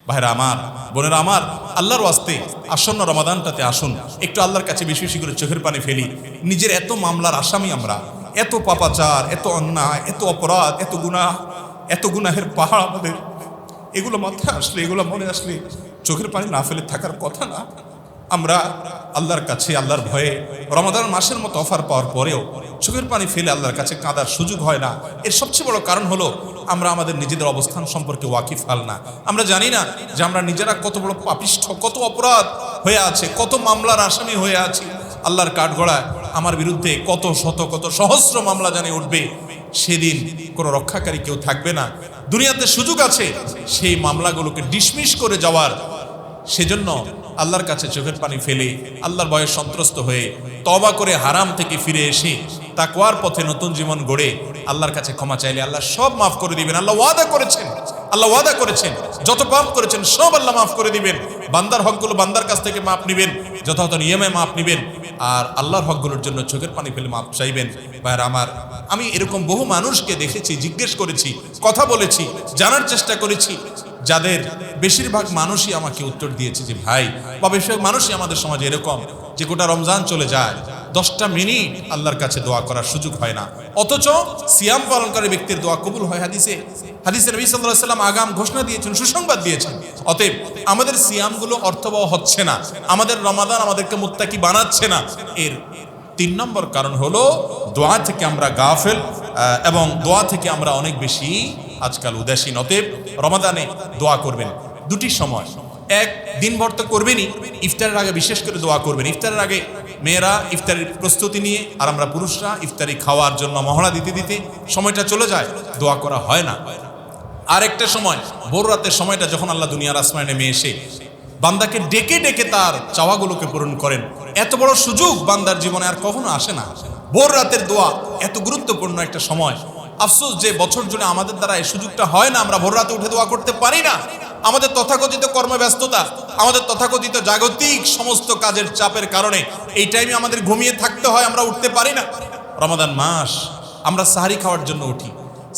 ভাইরা আমার, বোনেরা আমার, আল্লাহর ওয়াস্তে আসন্ন রমাদানটাতে আসুন, একটু আল্লাহর কাছে বেশি বেশি করে চোখের পানি ফেলি। নিজের এত মামলার আসামি আমরা, এত পাপাচার, এত অন্যায়, এত অপরাধ, এত গুনাহের পাহাড় আমাদের। এগুলো মাথায় আসলে, এগুলো মনে আসলে চোখের পানি না ফেলে থাকার কথা না। আমরা আল্লাহর কাছে, আল্লাহর ভয়ে রমাদান মাসের মতো অফার পাওয়ার পরেও চোখের পানি ফেলে আল্লাহর কাছে কাঁদার সুযোগ হয় না। এর সবচেয়ে বড় কারণ হলো আমরা আমাদের নিজেদের অবস্থান সম্পর্কে ওয়াকিফাল না। আমরা জানি না যে আমরা নিজেরা কত বড় পাপিষ্ঠ, কত অপরাধ হয়ে আছে, কত মামলার আসামি হয়ে আছি। আল্লাহর কাঠগড়ায় আমার বিরুদ্ধে কত শত, কত সহস্র মামলা জানিয়ে উঠবে। সেদিন কোনো রক্ষাকারী কেউ থাকবে না। দুনিয়াতে সুযোগ আছে সেই মামলাগুলোকে ডিসমিস করে যাওয়ার। সেজন্য আল্লাহর কাছে চোখের পানি ফেলে, আল্লাহর ভয়ে সন্ত্রস্ত হয়ে, তওবা করে হারাম থেকে ফিরে এসে তাকওয়ার পথে নতুন জীবন গড়ে আল্লাহর কাছে ক্ষমা চাইলে আল্লাহ সব মাফ করে দিবেন। আল্লাহ ওয়াদা করেছেন যত পাপ করেছেন সব আল্লাহ মাফ করে দিবেন। বান্দার হকগুলো বান্দার কাছ থেকে মাপ নিবেন, যথাযথ নিয়মে মাপ নিবেন, আর আল্লাহর হকগুলোর জন্য চোখের পানি ফেলে মাপ চাইবেন। ভাইরা আমার, আমি এরকম বহু মানুষকে দেখেছি, জিজ্ঞেস করেছি, কথা বলেছি, জানার চেষ্টা করেছি, যাদের বেশিরভাগ মানুষই আমাকে উত্তর দিয়েছে যে ভাই, বা বেশিরভাগ মানুষই আমাদের সমাজে এরকম যে গোটা রমজান চলে যায়, 10টা মিনিট আল্লাহর কাছে দোয়া করার সুযোগ হয় না, অথচ সিয়াম পালনকারী ব্যক্তির দোয়া কবুল হয়। হাদিসে নবী সাল্লাল্লাহু আলাইহি ওয়াসাল্লাম আগাম ঘোষণা দিয়েছেন, সুসংবাদ দিয়েছেন। অতএব আমাদের সিয়ামগুলো অর্থবহ হচ্ছে না, আমাদের রমাদান আমাদেরকে মুত্তাকি বানাচ্ছে না। এর 3 নম্বর কারণ হলো দোয়া থেকে আমরা গাফেল, এবং দোয়া থেকে আমরা অনেক বেশি আজকাল উদাসীন। অতএব রমাদানে দোয়া করবেন দুটি সময়। এক, দিনভর তো করবেনই, ইফতারের আগে বিশেষ করে দোয়া করবেন। ইফতারের আগে মেয়েরা ইফতারের প্রস্তুতি নিয়ে, আর আমরা পুরুষরা ইফতারি খাওয়ার জন্য মহড়া দিতে দিতে সময়টা চলে যায়, দোয়া করা হয় না। আর একটা সময়, ভোর রাতের সময়টা, যখন আল্লাহ দুনিয়ার আসমানে নেমে এসে বান্দাকে ডেকে ডেকে তার চাওয়াগুলোকে পূরণ করেন। এত বড় সুযোগ বান্দার জীবনে আর কখনো আসে না। ভোর রাতের দোয়া এত গুরুত্বপূর্ণ একটা সময়। আফসোস যে বছর জুড়ে আমাদের দ্বারা এই সুযোগটা হয় না, আমরা ভোর রাতে উঠে দোয়া করতে পারি না। আমাদের তথাকথিত কর্মব্যস্ততা, আমাদের তথাকথিত জাগতিক সমস্ত কাজের চাপের কারণে এই টাইমে আমাদের ঘুমিয়ে থাকতে হয়, আমরা উঠতে পারি না। রমাদান মাস, আমরা সাহারি খাওয়ার জন্য উঠি,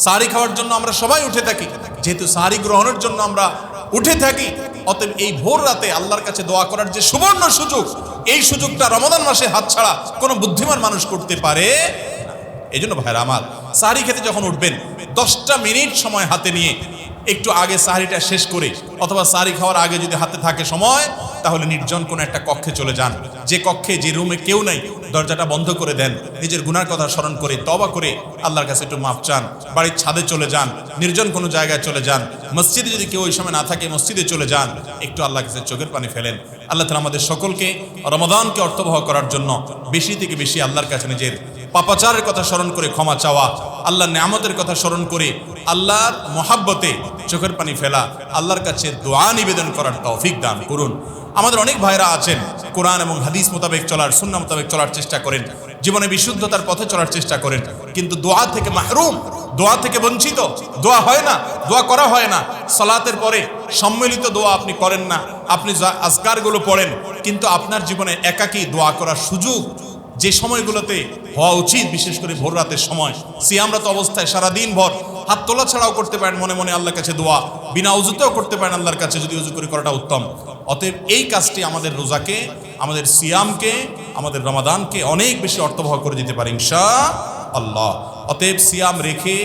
সাহারি খাওয়ার জন্য আমরা সবাই উঠে থাকি, যেহেতু সাহারি গ্রহণের জন্য আমরা উঠে থাকি। অতএব এই ভোর রাতে আল্লাহর কাছে দোয়া করার যে সুবর্ণ সুযোগ, এই সুযোগটা রমাদান মাসে হাতছাড়া কোনো বুদ্ধিমান মানুষ করতে পারে। এই জন্য ভাইরা আমার, সাহারি খেতে যখন উঠবেন 10টা মিনিট সময় হাতে নিয়ে একটু আগে সাহারিটা শেষ করে, অথবা সাহারি খাওয়ার আগে যদি হাতে থাকে সময়, তাহলে নির্জন কোনো একটা কক্ষে চলে যান। যে কক্ষে, যে রুমে কেউ নাই, দরজাটা বন্ধ করে দেন, নিজের গুনার কথা স্মরণ করে তওবা করে আল্লাহর কাছে একটু মাফ চান। বাড়ির ছাদে চলে যান, নির্জন কোনো জায়গায় চলে যান, মসজিদে যদি কেউ ওই সময় না থাকে মসজিদে চলে যান, একটু আল্লাহর কাছে চোখের পানি ফেলেন। আল্লাহ তাআলা আমাদের সকলকে রমাদানকে অর্থবহ করার জন্য বেশি থেকে বেশি আল্লাহর কাছে নিজের পাপাচারের কথা স্মরণ করে ক্ষমা চাওয়া, আল্লাহর নেয়ামতের কথা স্মরণ করে আল্লাহর মহাব্বতে চোখের পানি ফেলা, আল্লাহর কাছে দোয়া নিবেদন করার তৌফিক দান করুন। আমাদের অনেক ভাইরা আছেন কোরআন এবং হাদিস মোতাবেক চলার, সুন্নাহ মোতাবেক চলার চেষ্টা করেন, জীবনে বিশুদ্ধতার পথে চলার চেষ্টা করেন, কিন্তু দোয়া থেকে মাহরুম, দোয়া থেকে বঞ্চিত। দোয়া হয় না, দোয়া করা হয় না। সালাতের পরে সম্মিলিত দোয়া আপনি করেন না, আপনি আজকারগুলো পড়েন, কিন্তু আপনার জীবনে একাকী দোয়া করার সুযোগ যে সময়গুলোতে হওয়া উচিত, বিশেষ করে ভোর রাতের সময়, সিয়ামরত অবস্থায় সারাদিন ভর হাত তোলা ছাড়াও করতে পারেন মনে মনে আল্লাহর কাছে দোয়া, বিনা উজুতেও করতে পারেন আল্লাহর কাছে, যদি উজু করে করাটা উত্তম। অতএব এই কাজটি আমাদের রোজাকে, আমাদের সিয়ামকে, আমাদের রমাদানকে অনেক বেশি অর্থবহ করে দিতে পারে ইনশাআল্লাহ। অতএব সিয়াম রেখে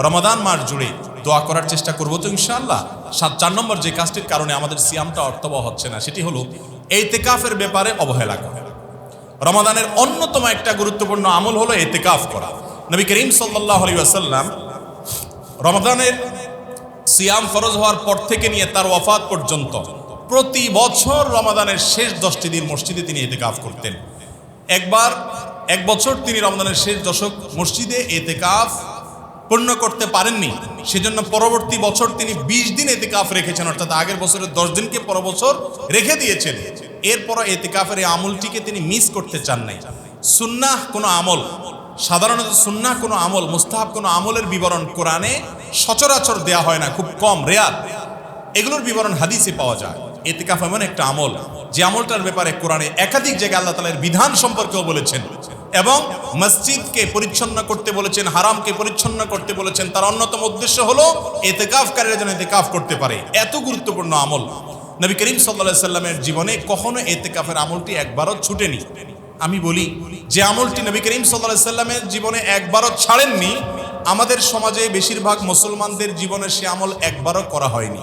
রমাদান মাস জুড়ে দোয়া করার চেষ্টা করবো তো ইনশাআল্লাহ। 4 নম্বর যে কাজটির কারণে আমাদের সিয়ামটা অর্থবহ হচ্ছে না, সেটি হলো ইতিকাফের ব্যাপারে অবহেলা করা। রমাদানের অন্যতম একটা গুরুত্বপূর্ণ আমল হলো ইতিকাফ করা। নবী করিম সাল্লাল্লাহু আলাইহি ওয়াসাল্লাম রমাদানের সিয়াম ফরজ হওয়ার পর থেকে নিয়ে তার ওয়াফাত পর্যন্ত প্রতি বছর রমাদানের শেষ 10টি দিন মসজিদে তিনি ইতিকাফ করতেন। এক বছর তিনি রমাদানের শেষ দশক মসজিদে ইতিকাফ পূর্ণ করতে পারেননি, সেজন্য পরবর্তী বছর তিনি 20 দিন ইতিকাফ রেখেছেন, অর্থাৎ আগের বছরের 10 দিনকে পর বছর রেখে দিয়েছেন। এরপরও ইতিকাফের এই আমলটিকে তিনি মিস করতে চান নাই। সুন্নাহ কোনো আমল, সাধারণত সুন্নাহ কোনো আমল, মুস্তাহাব কোনো আমলের বিবরণ কোরআনে সচরাচর দেয়া হয় না, খুব কম, রেয়ার। এগুলোর বিবরণ হাদিসে পাওয়া যায়। ইতিকাফ এমন একটা আমল যে আমলটার ব্যাপারে কোরআনে একাধিক জায়গায় আল্লাহ তাআলা এর বিধান সম্পর্কেও বলেছেন। এবং মসজিদকে পরিচ্ছন্ন করতে বলেছেন, হারামকে পরিচ্ছন্ন করতে বলেছেন। তার অন্যতম উদ্দেশ্য হলো ইতিকাফকারীরা যেন ইতিকাফ করতে পারে। এত গুরুত্বপূর্ণ আমল। নবী করিম সাল্লাল্লাহু আলাইহি সাল্লামের জীবনে কখনো ইতিকাফের আমলটি একবারও ছুটেনি। আমি বলি যে আমলটি নবী করিম সাল্লাল্লাহু আলাইহি সাল্লামের জীবনে একবারও ছাড়েননি, আমাদের সমাজে বেশিরভাগ মুসলমানদের জীবনে সে আমল একবারও করা হয়নি।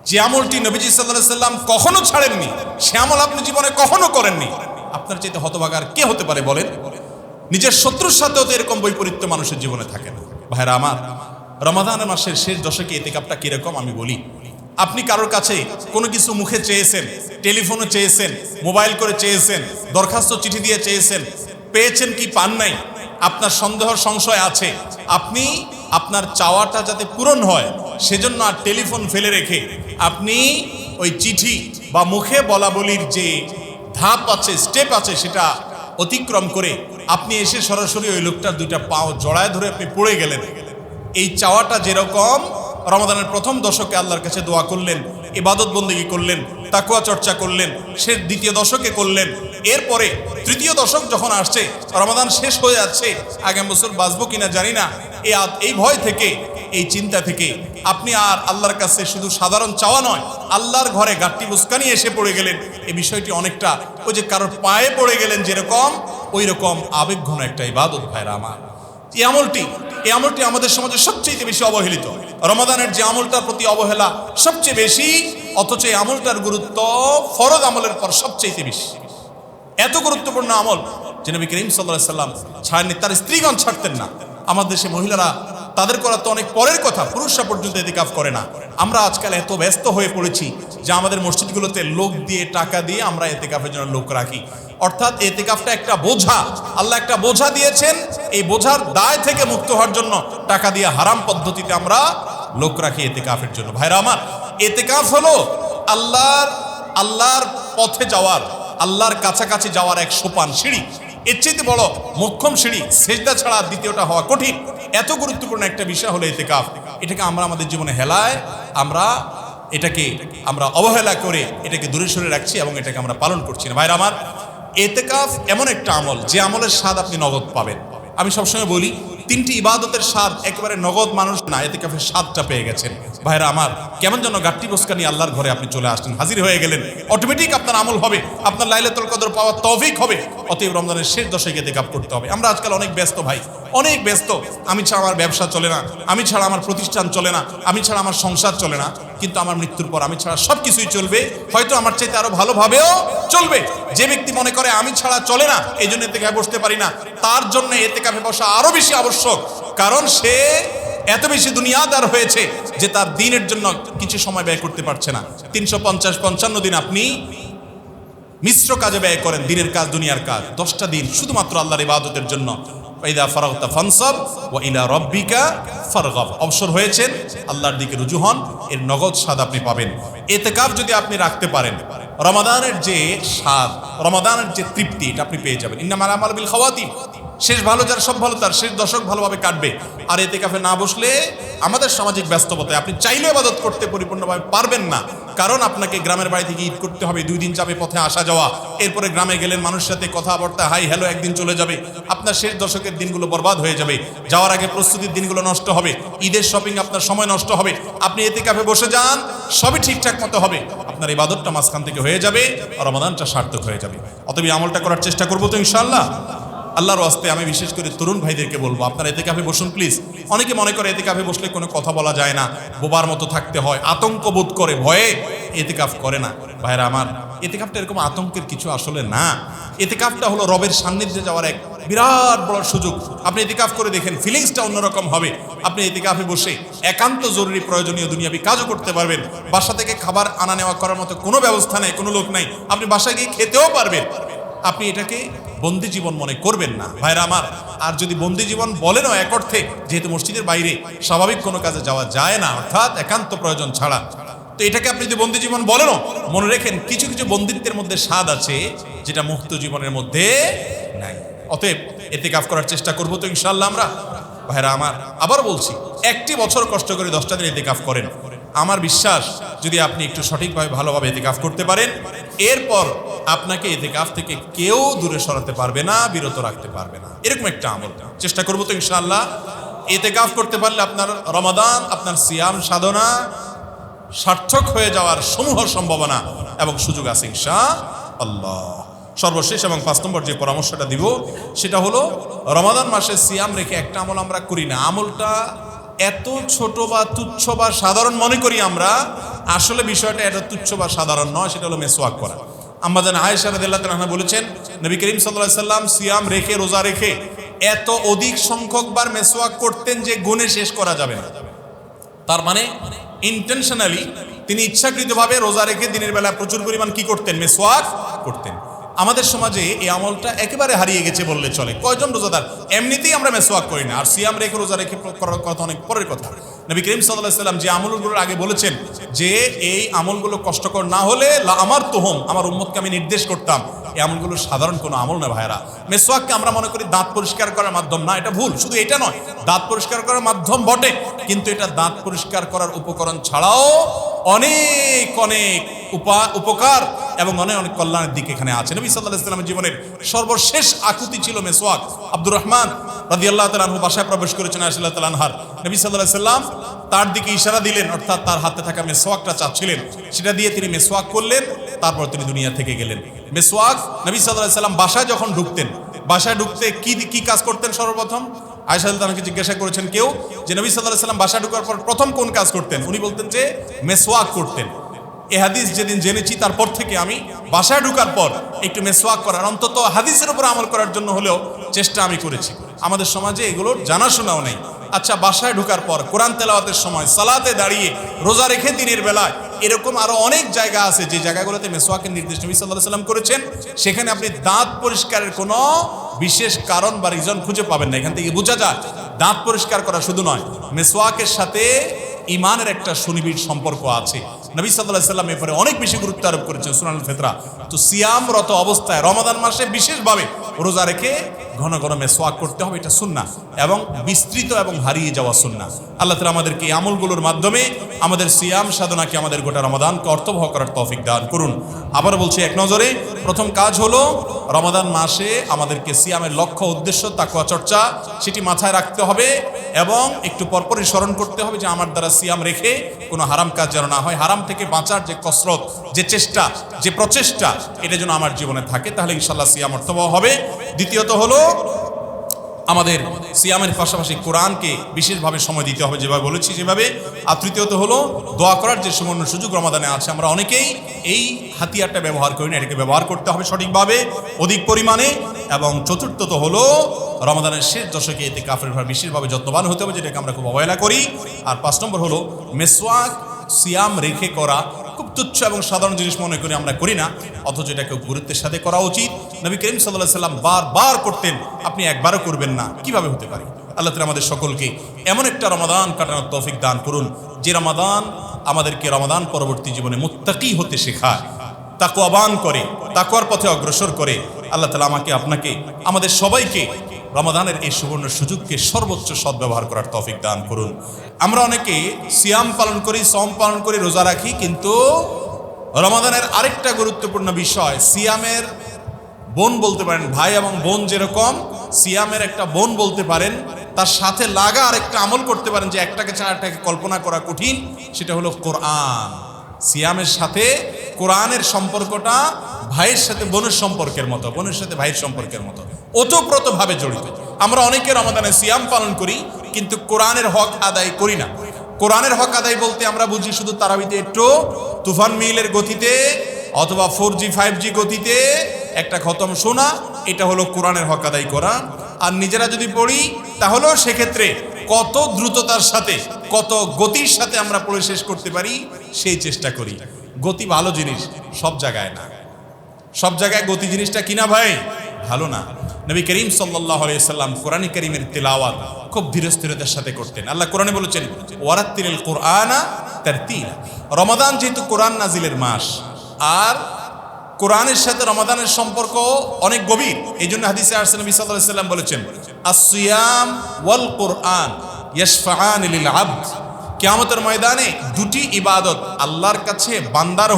যে আমলটি নবীজি সাল্লাল্লাহু আলাইহি সাল্লাম কখনো ছাড়েননি, সে আমল আপনি জীবনে কখনো করেননি। আপনার চাইতে হতভাগার কে হতে পারে বলেন? নিজের শত্রুর সাথেও তো এরকম বৈপরীত্য মানুষের জীবনে থাকে না। ভাইরা আমার, রমাদান মাসের শেষ দশকে ইতিকাফটা কিরকম আমি বলি। আপনি কারোর কাছে কোনো কিছু মুখে চেয়েছেন, টেলিফোনে চেয়েছেন, মোবাইল করে চেয়েছেন, দরখাস্ত চিঠি দিয়ে চেয়েছেন, পেয়েছেন কি পান নাই, আপনার সন্দেহ সংশয় আছে। আপনি আপনার চাওয়াটা যাতে পূরণ হয় সেজন্য আর টেলিফোন ফেলে রেখে আপনি ওই চিঠি বা মুখে বলা বলির যে ধাপ আছে, স্টেপ আছে, সেটা অতিক্রম করে আপনি এসে সরাসরি ওই লোকটার দুইটা পাও জড়ায় ধরে আপনি পড়ে গেলেন। এই চাওয়াটা যেরকম রমাদানের প্রথম দশকে আল্লাহর কাছে দোয়া করলেন, ইবাদত বন্দেগী করলেন, তাকওয়া চর্চা করলেন, সে দ্বিতীয় দশকে করলেন। এরপরে তৃতীয় দশক যখন আসছে, রমাদান শেষ হয়ে যাচ্ছে, আগামী বছর বাঁচবো কিনা জানি না, এই ভয় থেকে, এই চিন্তা থেকে আপনি আর আল্লাহর কাছে শুধু সাধারণ চাওয়া নয়, আল্লাহর ঘরে গাঁটটি বুসকানি এসে পড়ে গেলেন। এই বিষয়টি অনেকটা ওই যে কারোর পায়ে পড়ে গেলেন যেরকম, ওই রকম আবেগঘন একটা ইবাদত। ভাইরা আমার, এই আমলটি আমাদের সমাজে সবচেয়ে বেশি অবহেলিত। রমাদানের যে আমলটার প্রতি অবহেলা সবচেয়ে বেশি, অথচ এই আমলটার গুরুত্ব ফরজ আমলের পর সবচেয়ে বেশি। এত গুরুত্বপূর্ণ আমল যে নবী করিম সাল্লাল্লাহু আলাইহি সাল্লাম ছাড়েননি, তার স্ত্রীগণ ছাড়তেন না। আমাদের দেশে মহিলারা, তাদের করা তো অনেক পরের কথা, পুরুষরা পর্যন্ত ইতিকাফ করে না। আমরা আজকাল এত ব্যস্ত হয়ে পড়েছি যে আমাদের মসজিদগুলোতে লোক দিয়ে, টাকা দিয়ে আমরা ইতিকাফের জন্য লোক রাখি। অর্থাৎ ইতিকাফটা একটা বোঝা, আল্লাহ একটা বোঝা দিয়েছেন। এই বোঝার দায় থেকে মুক্ত হওয়ার জন্য টাকা দিয়ে হারাম পদ্ধতিতে আমরা লোক রাখি ইতিকাফের জন্য। ভাইরা আমার, ইতিকাফ হলো আল্লাহর পথে যাওয়ার, আল্লাহর কাছাকাছি যাওয়ার এক সোপান, সিঁড়ি। এর চেয়ে বড় মোক্ষম সিঁড়ি সেজদা ছাড়া দ্বিতীয়টা হওয়া কঠিন। এত গুরুত্বপূর্ণ একটা বিষয় হলো ইতিকাফ। এটাকে আমরা আমাদের জীবনে হেলায়, এটাকে আমরা অবহেলা করে এটাকে দূরে সরে রাখছি এবং এটাকে আমরা পালন করছি না। ভাইরা আমার, ইতিকাফ এমন একটা আমল যে আমলের স্বাদ আপনি নগদ পাবেন। আমি সবসময় বলি, তিনটি ইবাদতের স্বাদ একেবারে নগদ মানুষ না ইতিকাফের স্বাদটা পেয়ে গেছেন। ভাইরা আমার, কেমন যেন গাঁটটি বসকা নিয়ে আল্লাহর ঘরে আপনি চলে আসলেন, হাজির হয়ে গেলেন, অটোমেটিক আপনার আমল হবে, আপনার লাইলাতুল কদর পাওয়ার তৌফিক হবে। অতএব রমজানের শেষ দশকে ইতিকাফ করতে হবে। আমরা আজকাল অনেক ব্যস্ত ভাই, অনেক ব্যস্ত। আমি ছাড়া আমার ব্যবসা চলে না, আমি ছাড়া আমার প্রতিষ্ঠান চলে না, আমি ছাড়া আমার সংসার চলে না, কিন্তু আমার মৃত্যুর পর আমি ছাড়া সব কিছুই চলবে, হয়তো আমার চাইতে আরো ভালোভাবেও চলবে। যে ব্যক্তি মনে করে আমি ছাড়া চলে না, এই জন্য ইতিকাফে বসতে পারি না, তার জন্য ইতিকাফে বসা আরো বেশি আবশ্যক। কারণ সে এত বেশি দুনিয়াদার হয়েছে যে তার দিনের জন্য কিছু সময় ব্যয় করতে পারছে না। 350-55 দিন আপনি মিশ্র কাজে ব্যয় করেন, দিনের কাজ, দুনিয়ার কাজ। 10টা দিন শুধুমাত্র আল্লাহর ইবাদতের জন্য। ইযা ফারাগতা ফানসাব ওয়া ইলা রাব্বিকা ফারগাব। অবসর হয়েছেন, আল্লাহর দিকে রুজু হন, এর নগদ স্বাদ আপনি পাবেন। ইতিকাফ যদি আপনি রাখতে পারেন, রমাদানের যে স্বাদ, রমাদানের যে তৃপ্তি, এটা আপনি পেয়ে যাবেন। ইন্নামাল আমালু বিল খাওয়াতিম। শেষ ভালো যার সব ভালো তার, শেষ দশক ভালোভাবে কাটবে। আর ইতিকাফে না বসলে আমাদের সামাজিক ব্যস্ততায় আপনি চাইলেও ইবাদত করতে পরিপূর্ণভাবে পারবেন না। কারণ আপনাকে গ্রামের বাড়ি থেকে ঈদ করতে হবে, 2 দিন যাবে পথে আসা যাওয়া, এরপরে গ্রামে গেলেন, মানুষের সাথে কথাবার্তা, হাই হ্যালো একদিন চলে যাবে। আপনার শেষ দশকের দিনগুলো বরবাদ হয়ে যাবে, যাওয়ার আগে প্রস্তুতির দিনগুলো নষ্ট হবে, ঈদের শপিং আপনার সময় নষ্ট হবে। আপনি ইতিকাফে বসে যান, সবই ঠিকঠাক মতো হবে, আপনার ইবাদতটা মাঝখান থেকে হয়ে যাবে, রমাদানটা সার্থক হয়ে যাবে। অতএব আমলটা করার চেষ্টা করবো তো ইনশাআল্লাহ। আল্লাহর ওয়াস্তে আমি বিশেষ করে তরুণ ভাইদেরকে বলবো, আপনারা ইতিকাফে বসুন প্লিজ। অনেকে মনে করে ইতিকাফে বসলে কোনো কথা বলা যায় না, বোবার মতো থাকতে হয়, আতঙ্ক বোধ করে, ভয়ে ইতিকাফ করে না। ভাইরা আমার, ইতিকাফটা এরকম আতঙ্কের কিছু আসলে না। ইতিকাফটা হলো রবের সান্নিধ্যে যাওয়ার এক বিরাট বড় সুযোগ। আপনি ইতিকাফ করে দেখেন, ফিলিংসটা অন্যরকম হবে। আপনি ইতিকাফে বসে একান্ত জরুরি প্রয়োজনীয় দুনিয়াবি কাজও করতে পারবেন। বাসা থেকে খাবার আনা নেওয়া করার মতো কোনো ব্যবস্থা নেই, কোনো লোক নাই, আপনি বাসায় গিয়ে খেতেও পারবেন। আপনি এটাকে বন্দি জীবন মনে করবেন না ভাইরা আমার। আর যদি বন্দি জীবন বলেনও এক অর্থে, যেহেতু মসজিদের বাইরে স্বাভাবিক কোনো কাজে যাওয়া যায় না, অর্থাৎ একান্ত প্রয়োজন ছাড়া, তো এটাকে আপনি যদি বন্দি জীবন বলেনও, মনে রেখেন কিছু কিছু বন্দিত্বের মধ্যে স্বাদ আছে যেটা মুক্ত জীবনের মধ্যে নাই। অতএব ইতিকাফ করার চেষ্টা করবো তো ইনশাআল্লাহ আমরা। ভাইরা আমার, আবার বলছি, একটি বছর কষ্ট করে 10টা দিন ইতিকাফ করেন, আমার বিশ্বাস যদি আপনি একটু সঠিকভাবে ভালোভাবে ইতিকাফ করতে পারেন, এরপর আপনাকে ইতিকাফ থেকে কেউ দূরে সরাতে পারবে না, বিরত রাখতে পারবে না। এরকম একটা আমল চেষ্টা করবো তো ইনশাআল্লাহ। ইতিকাফ করতে পারলে আপনার রমাদান, আপনার সিয়াম সাধনা সার্থক হয়ে যাওয়ার সমূহ সম্ভাবনা এবং সুযোগ আছে ইনশাআল্লাহ। সর্বশেষ এবং 5 নম্বর যে পরামর্শটা দিব সেটা হলো, রমাদান মাসে সিয়াম রেখে একটা আমল আমরা করি না। আমলটা এত ছোট বা তুচ্ছ বা সাধারণ মনে করি আমরা, আসলে বিষয়টা এত তুচ্ছ বা সাধারণ নয়। সেটা হলো মেসওয়াক করা। আম্মা জান আয়েশা রাদিয়াল্লাহু তাআলা বলেছেন, নবী করিম সাল্লাল্লাহু আলাইহি সাল্লাম সিয়াম রেখে, রোজা রেখে এত অধিক সংখ্যকবার মেসওয়াক করতেন যে গুণে শেষ করা যাবে না। তার মানে ইন্টেনশনালি তিনি ইচ্ছাকৃতভাবে রোজা রেখে দিনের বেলা প্রচুর পরিমাণ কি করতেন? মেসওয়াক করতেন। আমাদের সমাজে এই আমলটা একেবারে হারিয়ে গেছে বললে চলে। কয়জন রোজাদার এমনিতেই আমরা মেসওয়াক করি না, আর সিয়াম রেখে রোজা রেখে করার কথা অনেক পরের কথা। নবী করিম সাল্লাল্লাহু আলাইহি সাল্লাম যে আমলগুলোর আগে বলেছেন যে এই আমলগুলো কষ্টকর না হলে আমার তোহম, আমার উম্মতকে আমি নির্দেশ করতাম, এই আমলগুলো সাধারণ কোনো আমল না ভাইরা। মেসওয়াককে আমরা মনে করি দাঁত পরিষ্কার করার মাধ্যম, না, এটা ভুল। শুধু এটা নয়, দাঁত পরিষ্কার করার মাধ্যম বটে, কিন্তু এটা দাঁত পরিষ্কার করার উপকরণ ছাড়াও অনেক অনেক উপকার এবং অনেক অনেক কল্যাণের দিক এখানে আছে। নবী সাল্লাল্লাহু আলাইহি ওয়াসাল্লামের জীবনের সর্বশেষ আকুতি ছিল মেসওয়াক। আব্দুর রহমান রাদিয়াল্লাহু তাআলা আনহু বাসায় প্রবেশ করেছেন আয়েশা রাদিয়াল্লাহু তাআলা আনহার। নবী সাল্লাল্লাহু আলাইহি ওয়াসাল্লাম তার দিকে ইশারা দিলেন, অর্থাৎ তার হাতে থাকা মেসওয়াকটা চাচ্ছিলেন, সেটা দিয়ে তিনি মেসওয়াক করলেন, তারপর তিনি দুনিয়া থেকে গেলেন। মেসওয়াক নবী সাল্লাল্লাহু আলাইহি ওয়াসাল্লাম বাসায় যখন ঢুকতেন, বাসায় ঢুকতে কি কাজ করতেন? সর্বপ্রথম আয়েশা রাদিয়াল্লাহু তাআলাকে জিজ্ঞাসা করেছেন কেউ যে নবী সাল্লাল্লাহু আলাইহি ওয়াসাল্লাম বাসায় ঢোকার পর প্রথম কোন কাজ করতেন? উনি বলতেন যে মেসওয়াক করতেন। এই হাদিস যেদিন জেনেছি তারপর থেকে আমি বাসায় ঢোকার পর একটু মেসওয়াক করার, অন্তত হাদিসের উপর আমল করার জন্য হলেও চেষ্টা আমি করেছি। আমাদের সমাজে এগুলোর জানাশোনাও নেই। আচ্ছা, বাসায় ঢোকার পর কোরআন তেলাওয়াতের সময়, সালাতে দাঁড়িয়ে, রোজা রেখে দিনের বেলায়, এরকম আরো অনেক জায়গা আছে যে জায়গাগুলোতে মেসওয়াকের নির্দেশ নবী সাল্লাল্লাহু আলাইহি ওয়াসাল্লাম করেছেন। সেখানে আপনি দাঁত পরিষ্কারের কোনো বিশেষ কারণ বা রিজন খুঁজে পাবেন না। এখান থেকে বোঝা যায় দাঁত পরিষ্কার করা শুধু নয়, মেসওয়াকের সাথে ইমানের একটা সুনিবিড় সম্পর্ক আছে। নবী সাল্লাল্লাহু আলাইহি ওয়াসাল্লাম এরপরে অনেক বেশি গুরুত্ব আরোপ করেছেন সুনানুল ফিতরা। তো সিয়ামরত অবস্থায় রমাদান মাসে বিশেষভাবে রোজা রেখে ঘন ঘন মেসওয়াক করতে হবে, এটা সুন্নাহ এবং বিস্তৃত এবং হারিয়ে যাওয়া সুন্নাহ। আল্লাহ তাআলা আমাদেরকে এই আমলগুলোর মাধ্যমে আমাদের সিয়াম সাধনাকে, আমাদের গোটা রমাদানকে অর্থবহ করার তৌফিক দান করুন। আবার বলছি এক নজরে, প্রথম কাজ হলো রমাদান মাসে আমাদেরকে সিয়ামের লক্ষ্য, উদ্দেশ্য, তাকওয়া চর্চা, সেটি মাথায় রাখতে হবে এবং একটু পরপরই স্মরণ করতে হবে যে আমার দ্বারা সিয়াম রেখে কোনো হারাম কাজ যেন না হয়। হারাম থেকে বাঁচার যে কসরত, যে চেষ্টা, যে প্রচেষ্টা, এটা যেন আমার জীবনে থাকে, তাহলে ইনশাআল্লাহ সিয়াম অর্থবহ হবে। দ্বিতীয়ত হলো আমাদের সিয়ামের পাশাপাশি কোরআনকে বিশেষভাবে সময় দিতে হবে, যেভাবে বলেছি সেভাবে। আর তৃতীয়ত হলো দোয়া করার যে সুবর্ণ সুযোগ রমাদানে আছে, আমরা অনেকেই এই হাতিয়ারটা ব্যবহার করি না, এটাকে ব্যবহার করতে হবে সঠিকভাবে, অধিক পরিমাণে। এবং চতুর্থত হলো রমাদানের শেষ দশকে ইতিকাফের ব্যাপারে বিশেষভাবে যত্নবান হতে হবে, যেটাকে আমরা খুব অবহেলা করি। আর 5 নম্বর হলো মেসওয়াক সিয়াম রেখে করা খুব তুচ্ছ এবং সাধারণ জিনিস মনে করি আমরা করি না, অথচ এটাকে গুরুত্বের সাথে করা উচিত। নবী করিম সাল্লাল্লাহু আলাইহি ওয়াসাল্লাম বারবার করতেন, আপনি একবারও করবেন না, কিভাবে হতে পারে? আল্লাহ তাআলা আমাদের সকলকে এমন একটা রমাদান কাটানোর তৌফিক দান করুন যে রমাদান আমাদেরকে রমাদান পরবর্তী জীবনে মুত্তাকি হতে শেখায়, তাকওয়াবান করে, তাকওয়ার পথে অগ্রসর করে। আল্লাহ তাআলা আমাকে, আপনাকে, আমাদের সবাইকে রমাদানের এই সুবর্ণ সুযোগকে সর্বোচ্চ সদ্ব্যবহার করার তৌফিক দান করুন। আমরা অনেকে সিয়াম পালন করি, সওম পালন করি, রোজা রাখি, কিন্তু রমাদানের আরেকটা গুরুত্বপূর্ণ বিষয়, সিয়ামের বোন বলতে পারেন, ভাই এবং বোন যেরকম সিয়ামের একটা বোন বলতে পারেন, তার সাথে লাগা আরেকটা আমল করতে পারেন, যে একটাকে ছাড়া একটাকে কল্পনা করা কঠিন, সেটা হলো কোরআন। সিয়ামের সাথে কোরআনের সম্পর্কটা ভাইয়ের সাথে বোনের সম্পর্কের মতো, বোনের সাথে ভাইয়ের সম্পর্কের মতো ওতপ্রোতভাবে জড়িত। আমরা অনেকে রমাদানে সিয়াম পালন করি, কিন্তু কোরআনের হক আদায় করি না। কোরআনের হক আদায় বলতে আমরা বুঝি শুধু তারাবিতে একটু তুফান মিলের গতিতে অথবা 4G 5G গতিতে একটা খতম শোনা, এটা হলো কোরআনের হক আদায় করা। আর নিজেরা যদি পড়ি তাহলেও সেক্ষেত্রে কত দ্রুততার সাথে, কত গতির সাথে আমরা পড়ে শেষ করতে পারি সেই চেষ্টা করি। গতি ভালো জিনিস, সব জায়গায় না। সব জায়গায় গতি জিনিসটা কিনা ভাই ভালো না। নবী করিম সাল্লাল্লাহু আলাইহি সাল্লাম কোরআন কারীমের তেলাওয়াত খুব ধীরস্থিরতার সাথে করতেন। আল্লাহ কোরআনে বলেছেন ওয়ারাত্তিলিল কুরআনা তারতিলা। রমাদান যেহেতু কোরআন নাজিলের মাস, আর কোরআনের সাথে রমাদানের সম্পর্ক অনেক গভীর, এই জন্য হাদিসে আসছে নবী সাল্লাল্লাহু আলাইহি সাল্লাম বলেছেন আসসিয়াম ওয়াল কুরআন ইয়াশফাআন লিল আবদ কিয়ামতের ময়দানে দুটি ইবাদত আল্লাহর কাছে বান্দার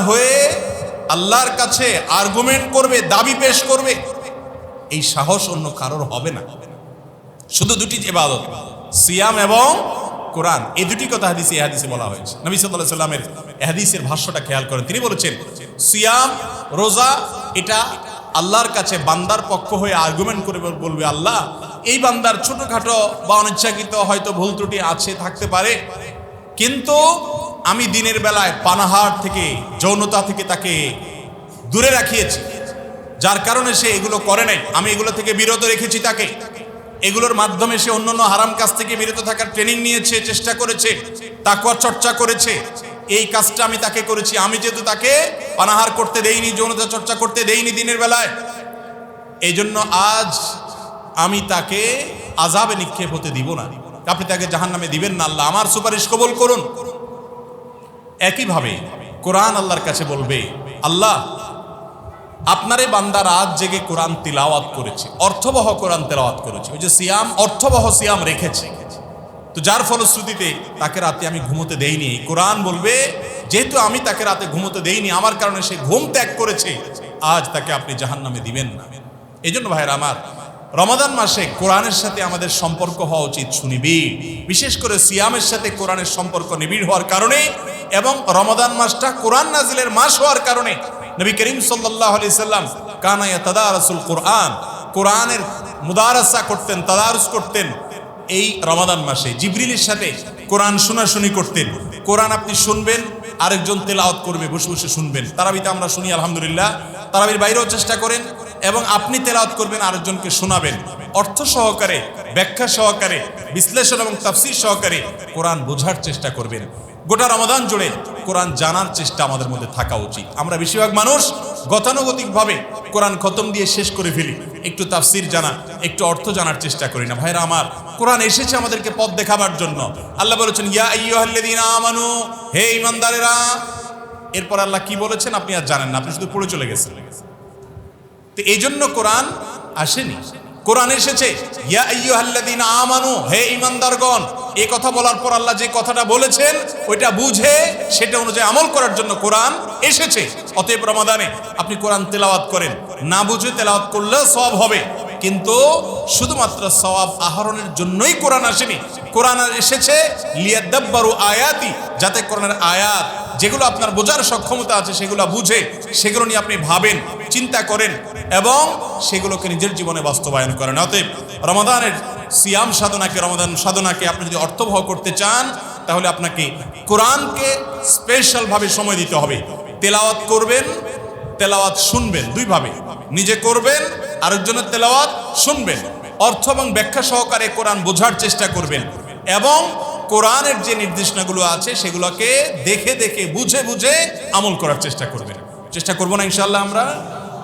হয়ে আল্লাহর কাছে আর্গুমেন্ট করবে, দাবি পেশ করবে, এই সাহস অন্য কারোর হবে না। শুধু দুটি ইবাদত, সিয়াম এবং কোরআন, এই দুটি কথা হাদিসে বলা হয়েছে। নবী সাল্লাল্লাহু আলাইহি সাল্লামের হাদিসের ভাষ্যটা খেয়াল করেন। তিনি বলেছেন, সিয়াম, রোজা, এটা আল্লাহর কাছে বান্দার পক্ষ হয়ে আর্গুমেন্ট করে বলবে, আল্লাহ, এই বান্দার ছোটখাটো বা অনিচ্ছাকৃত হয়তো ভুল ত্রুটি থাকতে পারে, কিন্তু আমি দিনের বেলায় পানাহার থেকে, যৌনতা থেকে তাকে দূরে রাখিয়েছি, যার কারণে সে এগুলো করে নাই। আমি এগুলো থেকে বিরত রেখেছি তাকে। এগুলোর মাধ্যমে সে অন্যান্য হারাম কাজ থেকে বিরত থাকার ট্রেনিং নিয়েছে, চেষ্টা করেছে, তাকওয়ার চর্চা করেছে। এই কাজটা আমি তাকে করেছি। আমি যেহেতু তাকে পানাহার করতে দেইনি, যৌনতা চর্চা করতে দেইনি দিনের বেলায়, এই জন্য আজ আমি তাকে আযাবে নিক্ষেপ হতে দিব না। আপনি তাকে জাহান্নামে দিবেন না, আল্লাহ আমার সুপারিশ কবুল করুন। একইভাবে কোরআন আল্লাহর কাছে বলবে, আল্লাহ, আপনারে বান্দা রাত জেগে কোরআন তিলাওয়াত করেছে, অর্থবহ কোরআন তেলাওয়াত করেছে। ওই যে সিয়াম, অর্থবহ সিয়াম রেখেছে, তো যার ফলশ্রুতিতে তাকে রাতে আমি ঘুমোতে দেইনি। কোরআন বলবে, যেহেতু আমি তাকে রাতে ঘুমোতে দেইনি, আমার কারণে সে ঘুম ত্যাগ করেছে, আজ তাকে আপনি জাহান্নামে দিবেন না। এই জন্য ভাইরা আমার, রমাদান মাসে কোরআনের সাথে আমাদের সম্পর্ক হওয়া উচিত সুনিবিড়। বিশেষ করে সিয়ামের সাথে কোরআনের সম্পর্ক নিবিড় হওয়ার কারণে এবং রমাদান মাসটা কোরআন নাজিলের মাস হওয়ার কারণে নবী করিম সাল্লাল্লাহু আলাইহি সাল্লাম কানা ইয়াতাদারাসুল কোরআন, কোরআনের মুদারাসা করতেন, তাদারুস করতেন এই রমাদান মাসে। জিবরিলের সাথে কোরআন শোনাশুনি করতেন। কোরআন আপনি শুনবেন, আরেকজন তেলাওয়াত করবে, বসে বসে শুনবেন। তারাবিতে আমরা শুনি আলহামদুলিল্লাহ, তারাবির বাইরেও চেষ্টা করেন, এবং আপনি তেলাওয়াত করবেন, আরেকজনকে শোনাবেন, অর্থ সহকারে, ব্যাখ্যা সহকারে, বিশ্লেষণ এবং তাফসীর সহকারে কোরআন বোঝার চেষ্টা করবেন। গোটা রমাদান জুড়ে কোরআন জানার চেষ্টা আমাদের মধ্যে থাকা উচিত। আমরা বেশিরভাগ মানুষ গতানুগতিকভাবে কোরআন খতম দিয়ে শেষ করে ফেলি, একটু তাফসীর জানা, একটু অর্থ জানার চেষ্টা করি না। ভাইরা আমার, কোরআন এসেছে আমাদেরকে পথ দেখাবার জন্য। আল্লাহ বলেছেন, ইয়া আইয়ুহাল্লাযীনা আমানু, হে ঈমানদারেরা। এরপর আল্লাহ কি বলেছেন আপনি আর জানেন না, আপনি শুধু পড়ে চলে গেছেন। তো এই জন্য কোরআন আসেনি, কোরআন এসেছে ইয়া আইয়ুহাল্লাযীনা আমানু, হে ঈমানদারগণ। এই কথা বলার পর আল্লাহ যে কথাটা বলেছেন ওইটা বুঝে সেটা অনুযায়ী আমল করার জন্য কোরআন এসেছে। অতএব রমাদানে আপনি কোরআন তেলাওয়াত করেন, না বুঝে তেলাওয়াত করলেও সওয়াব হবে, কিন্তু শুধুমাত্র সওয়াব আহরণের জন্যই কোরআন আসেনি। কোরআন এসেছে লিয়াদাব্বারু আয়াতি, যাতে কোরআনের আয়াত যেগুলো আপনার বোঝার সক্ষমতা আছে সেগুলো বুঝে সেগুলো নিয়ে আপনি ভাবেন, চিন্তা করেন এবং সেগুলোকে নিজের জীবনে বাস্তবায়ন করেন। অতএব রমাদানের সিয়াম সাধনাকে, রমাদান সাধনাকে আপনি যদি অর্থবহ করতে চান, তাহলে আপনাকে কোরআনকে স্পেশালভাবে সময় দিতে হবে। তেলাওয়াত করবেন, তেলাওয়াত শুনবেন, দুইভাবে, নিজে করবেন, আরেকজনের তেলাওয়াত শুনবেন, অর্থ এবং ব্যাখ্যা সহকারে কোরআন বোঝার চেষ্টা করবেন এবং কোরআনের যে নির্দেশনাগুলো আছে সেগুলোকে দেখে দেখে বুঝে বুঝে আমল করার চেষ্টা করবেন। চেষ্টা করবো না ইনশাআল্লাহ? আমরা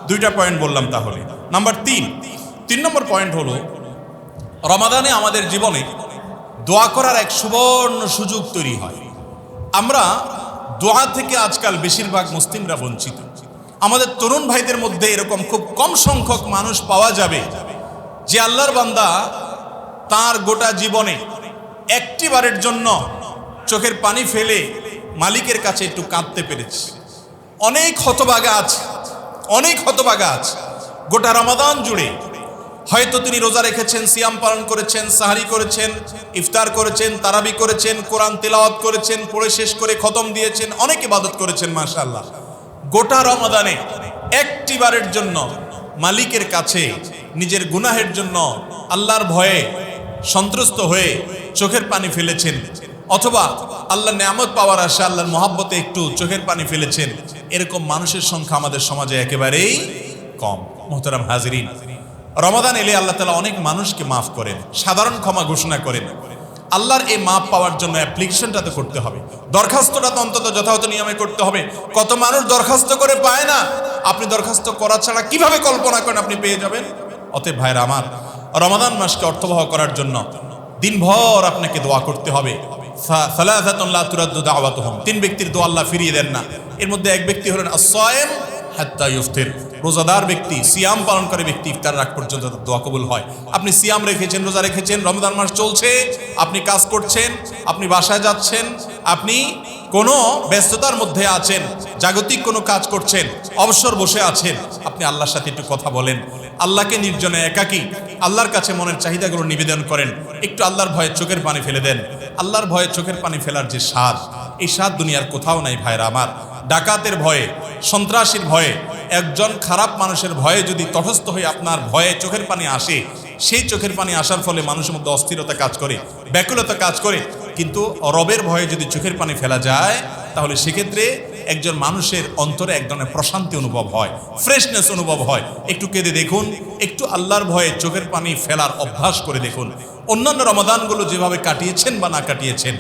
দুইটা পয়েন্ট বললাম। তাহলে নাম্বার 3 নম্বর পয়েন্ট হলো, রমাদানে আমাদের জীবনে দোয়া করার এক সুবর্ণ সুযোগ তৈরি হয়। আমরা দোয়া থেকে আজকাল বেশিরভাগ মুসলিমরা বঞ্চিত। আমাদের তরুণ ভাইদের মধ্যে এরকম খুব কম সংখ্যক মানুষ পাওয়া যাবে যে আল্লাহর বান্দা তার গোটা জীবনে একটি বারের জন্য চোখের পানি ফেলে মালিকের কাছে একটু কাঁদতে পেরেছে। অনেক হতভাগা আছে, অনেক হতভাগা আছে। গোটা রমাদান জুড়ে হয়তো তিনি রোজা রেখেছেন, সিয়াম পালন করেছেন, সাহারি করেছেন, ইফতার করেছেন, তারাবি করেছেন, কোরআন তেলাওয়াত করেছেন, পড়ে শেষ করে খতম দিয়েছেন, অনেক ইবাদত করেছেন মাশাআল্লাহ। গোটা রমাদানে একটি বারের জন্য মালিকের কাছে নিজের গুনাহের জন্য আল্লাহর ভয়ে সন্ত্রস্ত হয়ে চোখের পানি ফেলেছেন, অথবা আল্লাহর নিয়ামত পাওয়ার আশা, আল্লাহর মহাব্বতে একটু চোখের পানি ফেলেছেন, এরকম মানুষের সংখ্যা আমাদের সমাজে একেবারেই কম। মুহতারাম হাজিরিন, রমাদান এলে আল্লাহ তাআলা অনেক মানুষকে মাফ করেন, সাধারণ ক্ষমা ঘোষণা করেন। আল্লাহর এই মাফ পাওয়ার জন্য অ্যাপ্লিকেশনটা তো করতে হবে, দরখাস্তটা তো অন্তত যথাযথ নিয়মে করতে হবে। কত মানুষ দরখাস্ত করে পায় না। আপনি দরখাস্ত করা ছাড়া কিভাবে কল্পনা করেন আপনি পেয়ে যাবেন? অতএব ভাইরা আমার, রমাদান মাসকে অর্থবহ করার জন্য দিনভর আপনাকে দোয়া করতে হবে। সালাসাতুন লা তুরাদ্দু দাওয়াতুহুম, 3 ব্যক্তির দোয়া আল্লাহ ফিরিয়ে দেন না। এর মধ্যে এক ব্যক্তি হলেন আস-সায়েম হাত্তা ইফতির, রোজাদার ব্যক্তি, সিয়াম পালন করে ব্যক্তি ইফতার রাগ পর্যন্ত তার দোয়া কবুল হয়। আপনি সিয়াম রেখেছেন, রোজা রেখেছেন, রমজান মাস চলছে, আপনি কাজ করছেন, আপনি বাসায় যাচ্ছেন, আপনি কোনো ব্যস্ততার মধ্যে আছেন, জাগতিক কোনো কাজ করছেন, অবসর বসে আছেন, আপনি আল্লাহর সাথে একটু কথা বলেন, আল্লাহকে নির্জনে একাকী আল্লাহর কাছে মনের চাহিদাগুলো নিবেদন করেন, একটু আল্লাহর ভয়ে চোখের পানি ফেলে দেন। আল্লাহর ভয়ে চোখের পানি ফেলার যে স্বাদ, এই স্বাদ দুনিয়ার কোথাও নাই ভাইরা আমার। ডাকাতের ভয়ে, সন্ত্রাসীর ভয়ে, একজন খারাপ মানুষের ভয়ে যদি তটস্থ হয়ে আপনার ভয়ে চোখের পানি আসে, সেই চোখের পানি আসার ফলে মানুষের মধ্যে অস্থিরতা কাজ করে, ব্যাকুলতা কাজ করে, কিন্তু রবের ভয়ে যদি চোখের পানি ফেলা যায়, তাহলে সেক্ষেত্রে একজন মানুষের অন্তরে এক ধরনের প্রশান্তি অনুভব হয়, ফ্রেশনেস অনুভব হয়। একটু কেঁদে দেখুন, একটু আল্লাহর ভয়ে চোখের পানি ফেলার অভ্যাস করে দেখুন। অন্যান্য রমাদানগুলো যেভাবে কাটিয়েছেন বা না কাটিয়েছেন,